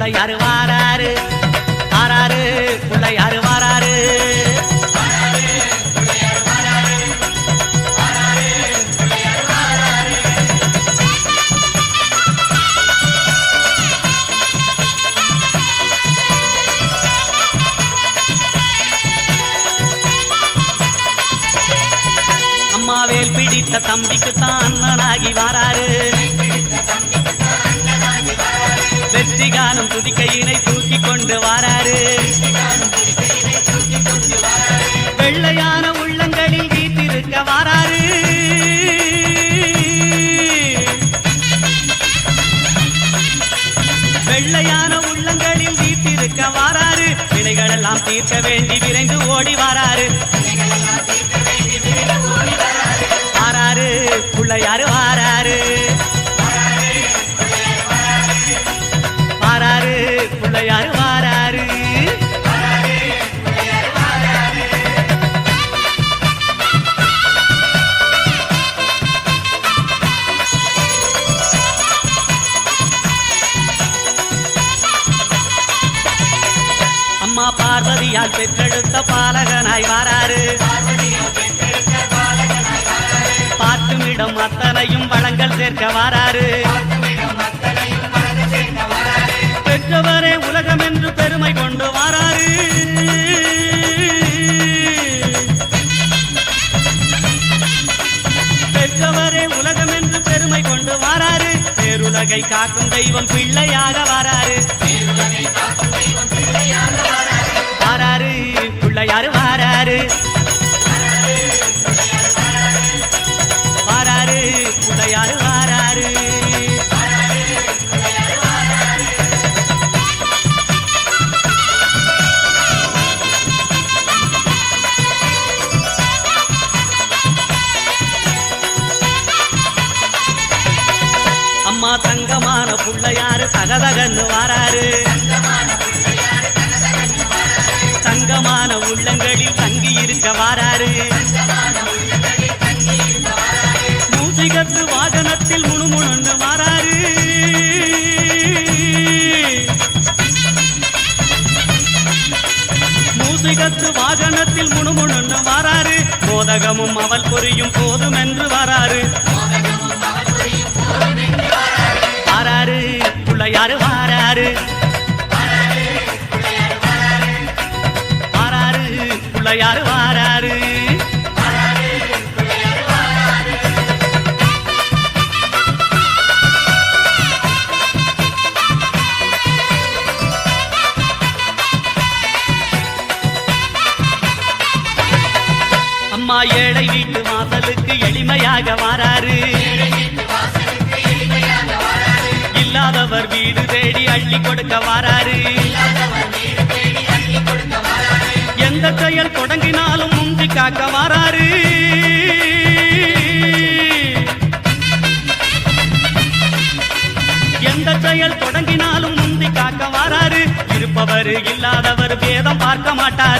புள்ளையாரு வாராரு வாராரு புள்ளையாரு வாராரு அம்மாவேல் பிடித்த தம்பிக்குத்தான் அண்ணனாகி வாராரு வெற்றி காணும் துதிக்கையினை தூக்கி கொண்டு வாராரு வெள்ளையான உள்ளங்களில் வீட்டிருக்க வாராரு வெள்ளையான உள்ளங்களில் வீட்டிருக்க வாராரு வினைகளெல்லாம் தீர்க்க வேண்டி விரைந்து ஓடி வாராரு வாராரு புள்ளையாரு வாராரு வாராரு புள்ளையாரு வாராரு அம்மா பார்வதியால் பெற்றெடுத்த பாலகனாய் வாராரு பார்த்துமிடம் அத்தனையும் வளங்கள் சேர்க்க வாராரு பெற்றவரே உலகம் என்று பெருமை கொண்டு வாராரு பெற்றவரே உலகம் என்று பெருமை கொண்டு வாராரு பேருலகை காக்கும் தெய்வம் பிள்ளையாக வாராரு வாராரு பிள்ளையாரு வாராரு வாராரு பிள்ளையாரு வாராரு அம்மா தங்கமான புள்ளையாரு தகதகன்னு வாராரு தங்கமான உள்ளங்களில் தங்கி இருக்க வாராரு மூசிகத்து வாகனத்தில் முணுமுணுன்னு வாராரு மூசிகத்து வாகனத்தில் முணுமுணுன்னு வாராரு மோதகமும் அவள் பொரியும் போதும் என்று வாராரு வாராரு புள்ளையாரு வாராரு வாராரு புள்ளையாரு வாராரு அம்மா ஏழை வீட்டு வாசலுக்கு எளிமையாக வாராரு இல்லாதவர் வீடு தேடி அள்ளி கொடுக்க வாராரு எந்த செயல் தொடங்கினாலும் முந்தி காக்க வாராரு எந்த செயல் தொடங்கினாலும் முந்தி காக்க வாராரு இருப்பவர் இல்லாதவர் பேதம் பார்க்க மாட்டார்